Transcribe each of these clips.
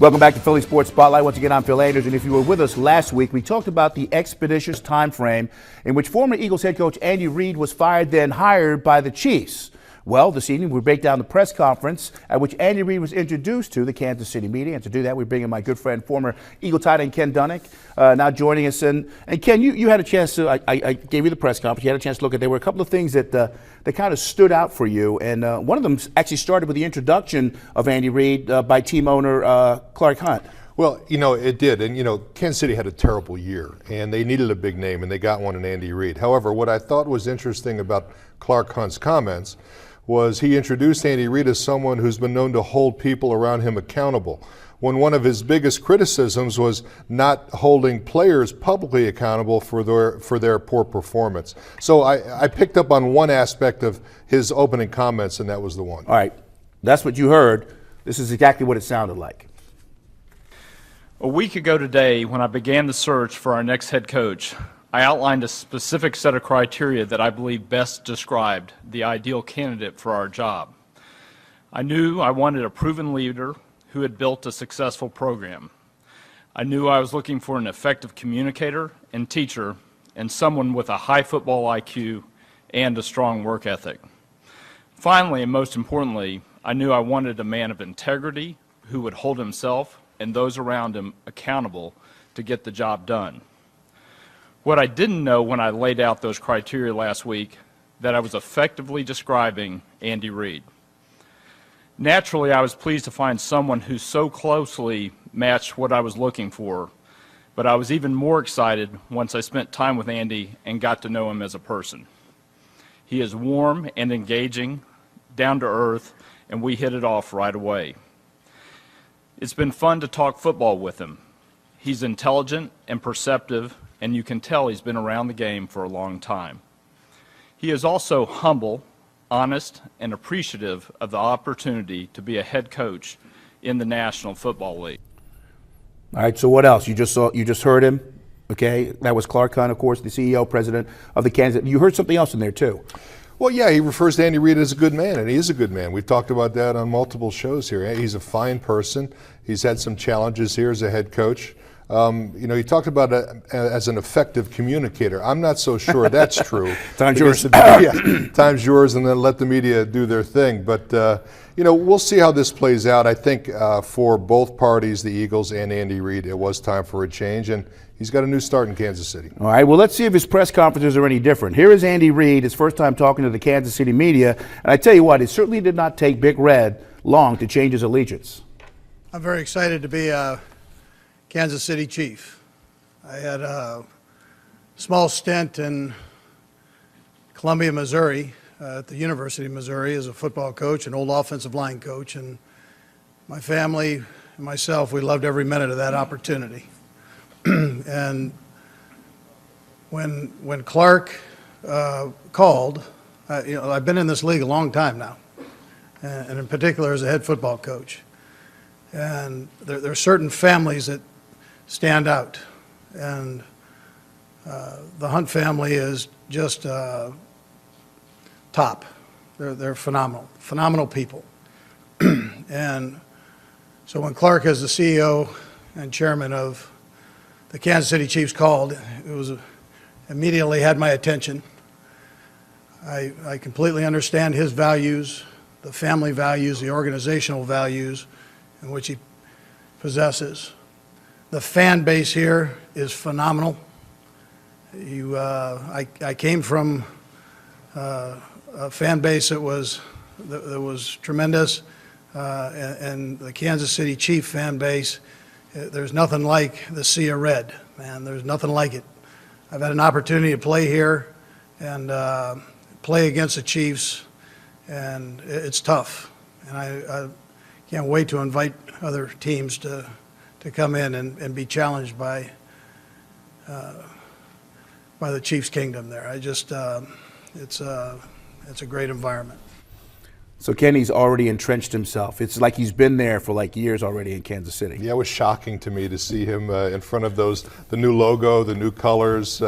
Welcome back to Philly Sports Spotlight. Once again, I'm Phil Anders, and if you were with us last week, we talked about the expeditious time frame in which former Eagles head coach Andy Reid was fired, then hired by the Chiefs. Well, this evening we break down the press conference at which Andy Reid was introduced to the Kansas City media, and to do that, we bring in my good friend, former Eagle tight end Ken Dunek, now joining us. And Ken, you had a chance to, I gave you the press conference, you had a chance to look at, there were a couple of things that kind of stood out for you, and one of them actually started with the introduction of Andy Reid by team owner Clark Hunt. Well, it did. And, Kansas City had a terrible year, and they needed a big name, and they got one in Andy Reid. However, what I thought was interesting about Clark Hunt's comments was he introduced Andy Reid as someone who's been known to hold people around him accountable, when one of his biggest criticisms was not holding players publicly accountable for their poor performance. So I picked up on one aspect of his opening comments, and that was the one. All right, that's what you heard. This is exactly what it sounded like. A week ago today, when I began the search for our next head coach, I outlined a specific set of criteria that I believe best described the ideal candidate for our job. I knew I wanted a proven leader who had built a successful program. I knew I was looking for an effective communicator and teacher, and someone with a high football IQ and a strong work ethic. Finally, and most importantly, I knew I wanted a man of integrity who would hold himself and those around him accountable to get the job done. What I didn't know when I laid out those criteria last week, that I was effectively describing Andy Reid. Naturally, I was pleased to find someone who so closely matched what I was looking for, but I was even more excited once I spent time with Andy and got to know him as a person. He is warm and engaging, down to earth, and we hit it off right away. It's been fun to talk football with him. He's intelligent and perceptive, and you can tell he's been around the game for a long time. He is also humble, honest, and appreciative of the opportunity to be a head coach in the National Football League. All right, so what else? You just heard him, okay? That was Clark Hunt, of course, the CEO, president of the Kansas. You heard something else in there, too. Well, yeah, he refers to Andy Reid as a good man, and he is a good man. We've talked about that on multiple shows here. He's a fine person. He's had some challenges here as a head coach. He talked about it as an effective communicator. I'm not so sure that's true. Time's yours. Yeah, time's yours, and then let the media do their thing. But, we'll see how this plays out. I think for both parties, the Eagles and Andy Reid, it was time for a change, and he's got a new start in Kansas City. All right, well, let's see if his press conferences are any different. Here is Andy Reid, his first time talking to the Kansas City media, and I tell you what, it certainly did not take Big Red long to change his allegiance. I'm very excited to be a Kansas City Chief. I had a small stint in Columbia, Missouri, at the University of Missouri as a football coach, an old offensive line coach, and my family and myself, we loved every minute of that opportunity. And when Clark called, I've been in this league a long time now, and in particular as a head football coach. And there are certain families that stand out, and the Hunt family is just top. They're phenomenal people. And so when Clark, as the CEO and chairman of the Kansas City Chiefs, called, it was immediately had my attention. I completely understand his values, the family values, the organizational values in which he possesses. The fan base here is phenomenal. I came from a fan base that was tremendous, and the Kansas City Chief fan base, there's nothing like the Sea of Red, man. There's nothing like it. I've had an opportunity to play here and play against the Chiefs, and it's tough. And I can't wait to invite other teams to come in and be challenged by the Chiefs' kingdom there. It's a great environment. So Kenny's already entrenched himself. It's like he's been there for like years already in Kansas City. Yeah, it was shocking to me to see him in front of the new logo, the new colors,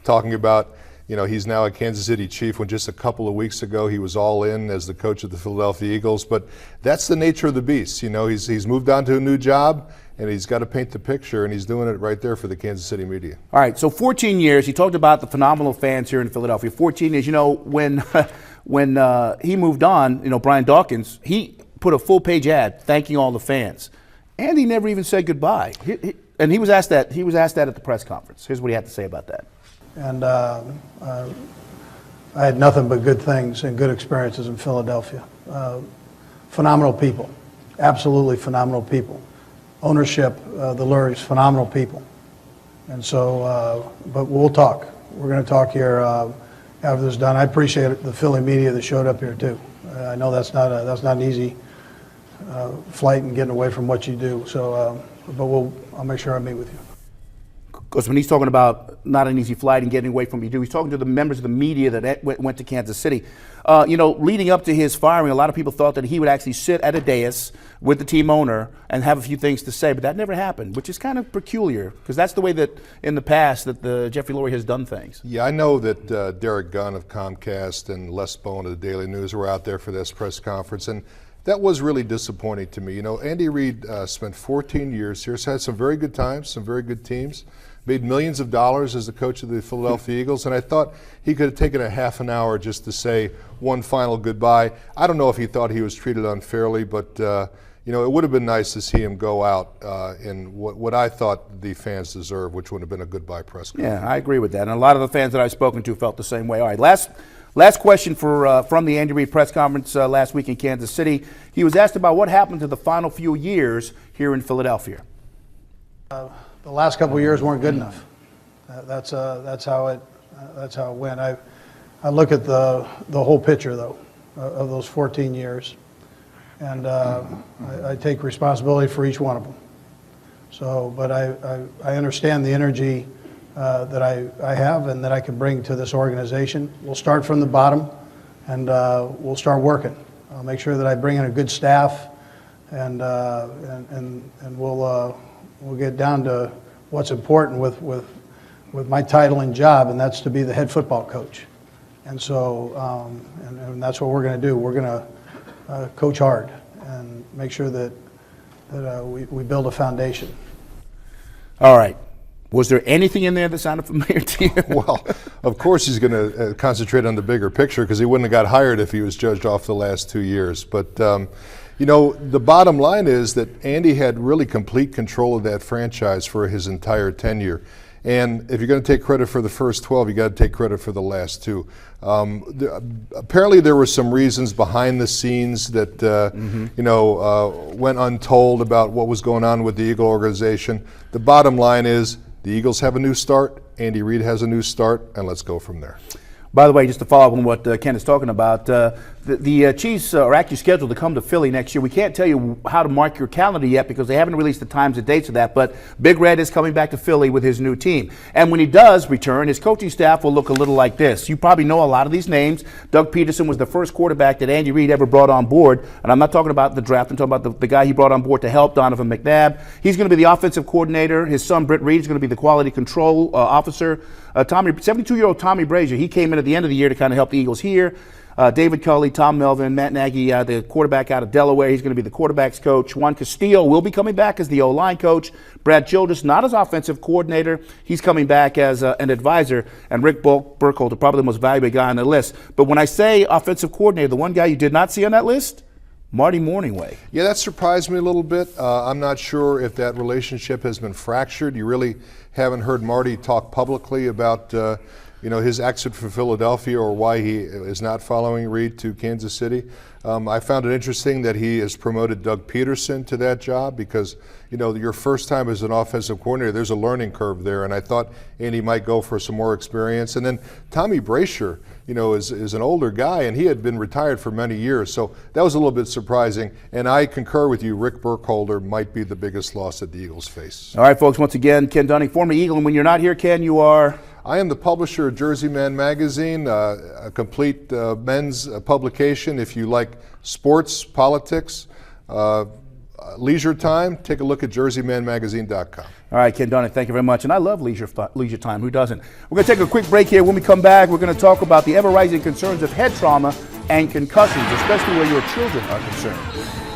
talking about He's now a Kansas City Chief when just a couple of weeks ago he was all in as the coach of the Philadelphia Eagles. But that's the nature of the beast. He's moved on to a new job, and he's got to paint the picture, and he's doing it right there for the Kansas City media. All right, so 14 years. He talked about the phenomenal fans here in Philadelphia. 14 years. When he moved on, Brian Dawkins, he put a full-page ad thanking all the fans, and he never even said goodbye. And he was asked that. He was asked that at the press conference. Here's what he had to say about that. And I had nothing but good things and good experiences in Philadelphia. Phenomenal people, absolutely phenomenal people. Ownership, the Lurys, phenomenal people. And so, but we'll talk. We're going to talk here after this is done. I appreciate the Philly media that showed up here too. I know that's not an easy flight and getting away from what you do. So, but I'll make sure I meet with you. Because when he's talking about not an easy flight and getting away from you, he's talking to the members of the media that went to Kansas City. Leading up to his firing, a lot of people thought that he would actually sit at a dais with the team owner and have a few things to say, but that never happened, which is kind of peculiar because that's the way that in the past that the Jeffrey Lurie has done things. Yeah, I know that Derek Gunn of Comcast and Les Bowen of the Daily News were out there for this press conference, and that was really disappointing to me. Andy Reid spent 14 years here, so had some very good times, some very good teams, made millions of dollars as the coach of the Philadelphia Eagles, and I thought he could have taken a half an hour just to say one final goodbye. I don't know if he thought he was treated unfairly, but it would have been nice to see him go out in what I thought the fans deserve, which would have been a goodbye press conference. Yeah, I agree with that, and a lot of the fans that I've spoken to felt the same way. All right, last question from the Andy Reid press conference last week in Kansas City. He was asked about what happened to the final few years here in Philadelphia. The last couple of years weren't good enough. That's how it went. I look at the whole picture though of those 14 years, and I take responsibility for each one of them. So, but I understand the energy that I have and that I can bring to this organization. We'll start from the bottom, and we'll start working. I'll make sure that I bring in a good staff, and we'll get down to what's important with my title and job, and that's to be the head football coach. And so, and that's what we're going to do. We're going to coach hard and make sure that we build a foundation. All right. Was there anything in there that sounded familiar to you? Well, of course he's going to concentrate on the bigger picture because he wouldn't have got hired if he was judged off the last 2 years. But, the bottom line is that Andy had really complete control of that franchise for his entire tenure. And if you're going to take credit for the first 12, you got to take credit for the last 2. Apparently there were some reasons behind the scenes that, went untold about what was going on with the Eagle organization. The bottom line is the Eagles have a new start, Andy Reid has a new start, and let's go from there. By the way, just to follow up on what Ken is talking about, the Chiefs are actually scheduled to come to Philly next year. We can't tell you how to mark your calendar yet because they haven't released the times and dates of that, but Big Red is coming back to Philly with his new team. And when he does return, his coaching staff will look a little like this. You probably know a lot of these names. Doug Peterson was the first quarterback that Andy Reid ever brought on board, and I'm not talking about the draft. I'm talking about the guy he brought on board to help, Donovan McNabb. He's going to be the offensive coordinator. His son, Britt Reid, is going to be the quality control officer. 72-year-old Tommy Brazier, he came in at the end of the year to kind of help the Eagles here. David Culley, Tom Melvin, Matt Nagy, the quarterback out of Delaware. He's going to be the quarterback's coach. Juan Castillo will be coming back as the O-line coach. Brad Childress, not as offensive coordinator. He's coming back as an advisor. And Rick Burkholder, probably the most valuable guy on the list. But when I say offensive coordinator, the one guy you did not see on that list, Marty Morningway. Yeah, that surprised me a little bit. I'm not sure if that relationship has been fractured. You really haven't heard Marty talk publicly about his exit from Philadelphia or why he is not following Reid to Kansas City. I found it interesting that he has promoted Doug Peterson to that job because, your first time as an offensive coordinator, there's a learning curve there, and I thought Andy might go for some more experience. And then Tommy Brazier, is an older guy, and he had been retired for many years, so that was a little bit surprising. And I concur with you, Rick Burkholder might be the biggest loss that the Eagles face. All right, folks, once again, Ken Dunning, former Eagle, and when you're not here, Ken, you are? I am the publisher of Jersey Man Magazine, a complete men's publication. If you like sports, politics, leisure time, take a look at JerseyManMagazine.com. All right, Ken Dunnett, thank you very much. And I love leisure time. Who doesn't? We're going to take a quick break here. When we come back, we're going to talk about the ever-rising concerns of head trauma and concussions, especially where your children are concerned.